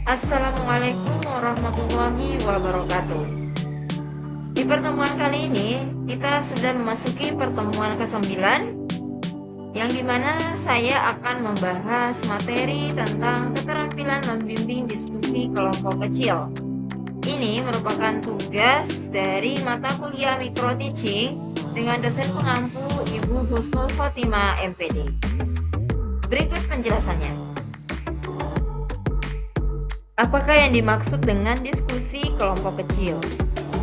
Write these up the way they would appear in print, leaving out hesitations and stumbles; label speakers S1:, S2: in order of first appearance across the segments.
S1: Assalamualaikum warahmatullahi wabarakatuh. Di pertemuan kali ini, kita sudah memasuki pertemuan ke-9, yang dimana saya akan membahas materi tentang keterampilan membimbing diskusi kelompok kecil. Ini merupakan tugas dari mata kuliah Micro Teaching dengan dosen pengampu Ibu Husnul Khotimah MPD. Berikut penjelasannya. Apakah yang dimaksud dengan diskusi kelompok kecil?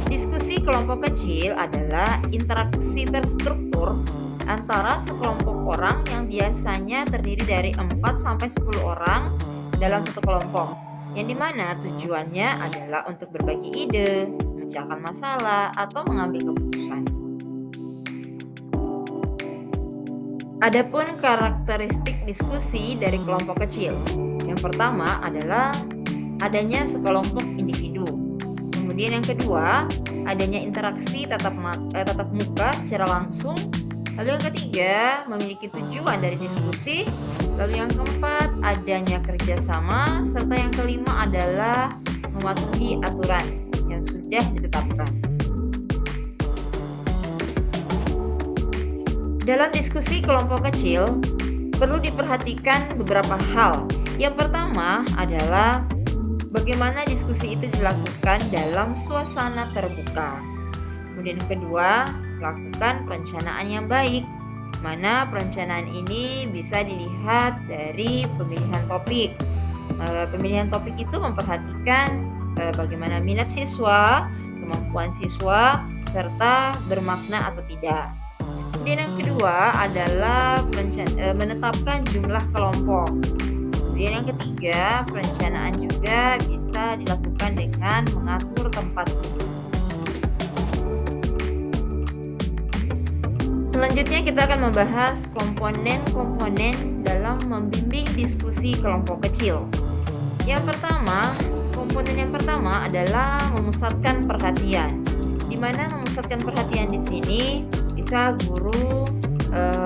S1: Diskusi kelompok kecil adalah interaksi terstruktur antara sekelompok orang yang biasanya terdiri dari 4-10 orang dalam satu kelompok, yang dimana tujuannya adalah untuk berbagi ide, memecahkan masalah, atau mengambil keputusan. Adapun karakteristik diskusi dari kelompok kecil, yang pertama adalah adanya sekelompok individu. Kemudian yang kedua, adanya interaksi tatap muka secara langsung. Lalu yang ketiga, memiliki tujuan dari diskusi. Lalu yang keempat, adanya kerjasama. Serta yang kelima adalah mematuhi aturan yang sudah ditetapkan. Dalam diskusi kelompok kecil, perlu diperhatikan beberapa hal. Yang pertama adalah bagaimana diskusi itu dilakukan dalam suasana terbuka. Kemudian yang kedua, lakukan perencanaan yang baik, mana perencanaan ini bisa dilihat dari pemilihan topik. Pemilihan topik itu memperhatikan bagaimana minat siswa, kemampuan siswa, serta bermakna atau tidak. Kemudian yang kedua adalah menetapkan jumlah kelompok. Kemudian yang ketiga, perencanaan juga bisa dilakukan dengan mengatur tempat duduk. Selanjutnya kita akan membahas komponen-komponen dalam membimbing diskusi kelompok kecil. Komponen yang pertama adalah memusatkan perhatian. Di mana memusatkan perhatian di sini bisa guru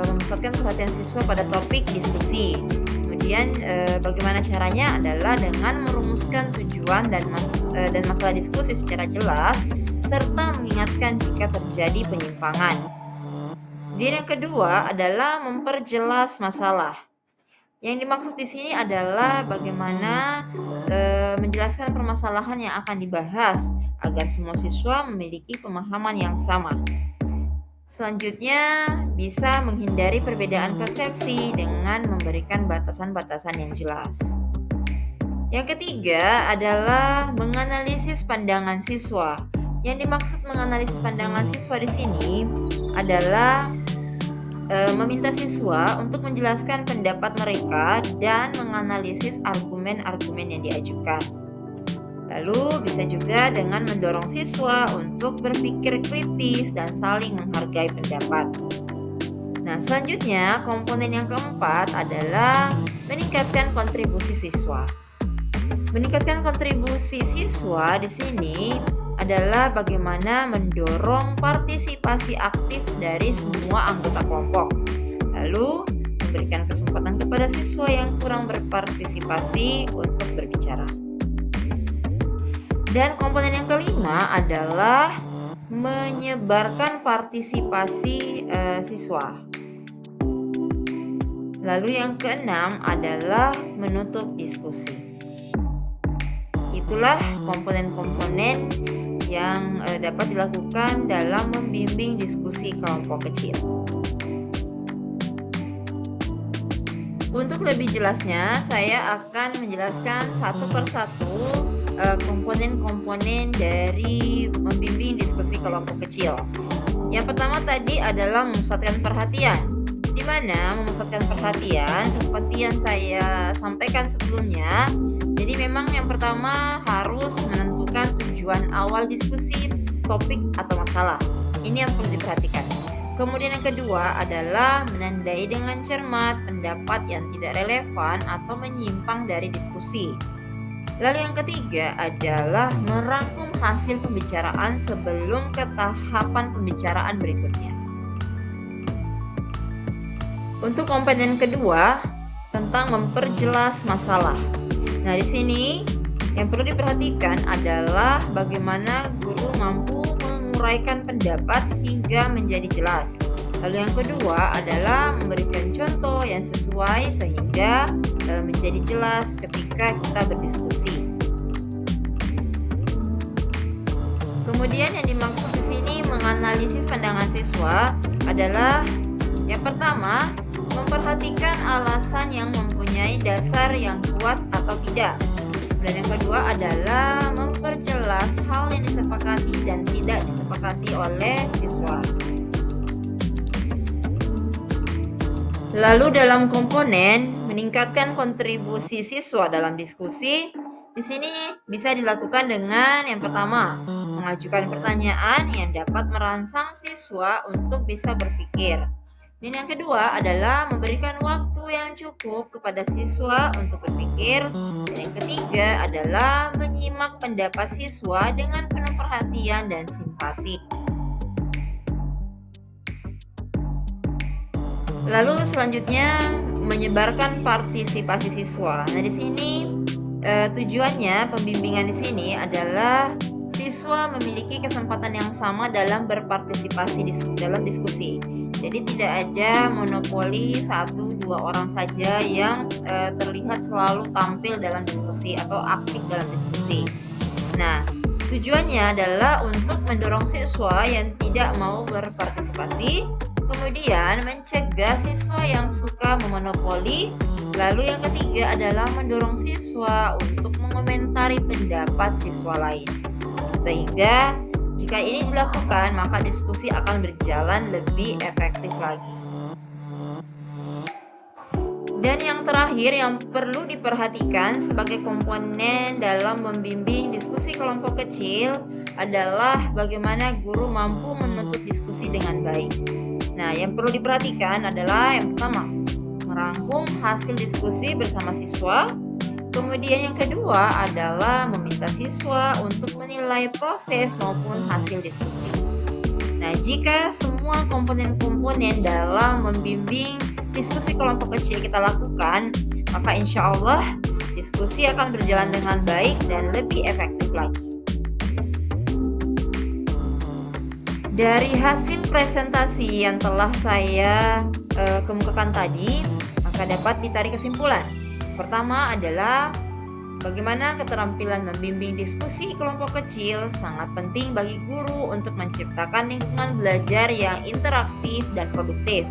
S1: memusatkan perhatian siswa pada topik diskusi. Kemudian bagaimana caranya adalah dengan merumuskan tujuan dan masalah diskusi secara jelas serta mengingatkan jika terjadi penyimpangan. Kemudian yang kedua adalah memperjelas masalah. Yang dimaksud di sini adalah bagaimana menjelaskan permasalahan yang akan dibahas agar semua siswa memiliki pemahaman yang sama. Selanjutnya, bisa menghindari perbedaan persepsi dengan memberikan batasan-batasan yang jelas. Yang ketiga adalah menganalisis pandangan siswa. Yang dimaksud menganalisis pandangan siswa di sini adalah meminta siswa untuk menjelaskan pendapat mereka dan menganalisis argumen-argumen yang diajukan. Lalu bisa juga dengan mendorong siswa untuk berpikir kritis dan saling menghargai pendapat. Nah, selanjutnya komponen yang keempat adalah meningkatkan kontribusi siswa. Meningkatkan kontribusi siswa di sini adalah bagaimana mendorong partisipasi aktif dari semua anggota kelompok. Lalu memberikan kesempatan kepada siswa yang kurang berpartisipasi untuk berbicara. Dan komponen yang kelima adalah menyebarkan partisipasi siswa. Lalu yang keenam adalah menutup diskusi. Itulah komponen-komponen yang dapat dilakukan dalam membimbing diskusi kelompok kecil. Untuk lebih jelasnya, saya akan menjelaskan satu persatu komponen-komponen dari membimbing diskusi kelompok kecil. Yang pertama tadi adalah memusatkan perhatian, di mana memusatkan perhatian seperti yang saya sampaikan sebelumnya. Jadi memang yang pertama harus menentukan tujuan awal diskusi, topik atau masalah. Ini yang perlu diperhatikan. Kemudian yang kedua adalah menandai dengan cermat pendapat yang tidak relevan atau menyimpang dari diskusi. Lalu yang ketiga adalah merangkum hasil pembicaraan sebelum ke tahapan pembicaraan berikutnya. Untuk komponen kedua tentang memperjelas masalah. Nah, di sini Yang perlu diperhatikan adalah bagaimana guru mampu menguraikan pendapat hingga menjadi jelas. Lalu yang kedua adalah memberikan contoh yang sesuai sehingga menjadi jelas ketika kita berdiskusi. Kemudian yang dimaksud di sini menganalisis pandangan siswa adalah yang pertama, memperhatikan alasan yang mempunyai dasar yang kuat atau tidak. Dan yang kedua adalah memperjelas hal yang disepakati dan tidak disepakati oleh siswa. Lalu dalam komponen meningkatkan kontribusi siswa dalam diskusi, di sini bisa dilakukan dengan yang pertama, mengajukan pertanyaan yang dapat merangsang siswa untuk bisa berpikir. Dan yang kedua adalah memberikan waktu yang cukup kepada siswa untuk berpikir. Dan yang ketiga adalah menyimak pendapat siswa dengan penuh perhatian dan simpati. Lalu selanjutnya menyebarkan partisipasi siswa. Nah, di sini tujuannya pembimbingan di sini adalah siswa memiliki kesempatan yang sama dalam berpartisipasi dalam diskusi. Jadi tidak ada monopoli 1-2 orang saja yang terlihat selalu tampil dalam diskusi atau aktif dalam diskusi. Nah, tujuannya adalah untuk mendorong siswa yang tidak mau berpartisipasi, kemudian mencegah siswa yang suka memonopoli. Lalu yang ketiga adalah mendorong siswa untuk mengomentari pendapat siswa lain. Sehingga jika ini dilakukan, maka diskusi akan berjalan lebih efektif lagi. Dan yang terakhir yang perlu diperhatikan sebagai komponen dalam membimbing diskusi kelompok kecil adalah bagaimana guru mampu menutup diskusi dengan baik. Nah, yang perlu diperhatikan adalah yang pertama, merangkum hasil diskusi bersama siswa. Kemudian yang kedua adalah meminta siswa untuk menilai proses maupun hasil diskusi. Nah, jika semua komponen-komponen dalam membimbing diskusi kelompok kecil kita lakukan, maka insya Allah diskusi akan berjalan dengan baik dan lebih efektif lagi. Dari hasil presentasi yang telah saya kemukakan tadi, maka dapat ditarik kesimpulan. Pertama adalah bagaimana keterampilan membimbing diskusi kelompok kecil sangat penting bagi guru untuk menciptakan lingkungan belajar yang interaktif dan produktif.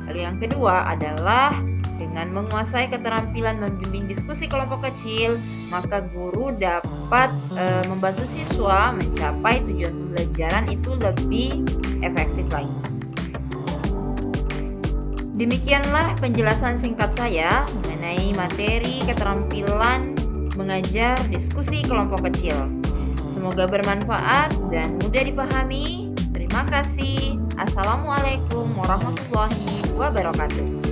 S1: Lalu yang kedua adalah dengan menguasai keterampilan membimbing diskusi kelompok kecil, maka guru dapat membantu siswa mencapai tujuan pembelajaran itu lebih efektif lagi. Demikianlah penjelasan singkat saya mengenai materi keterampilan mengajar diskusi kelompok kecil. Semoga bermanfaat dan mudah dipahami. Terima kasih. Assalamualaikum warahmatullahi wabarakatuh.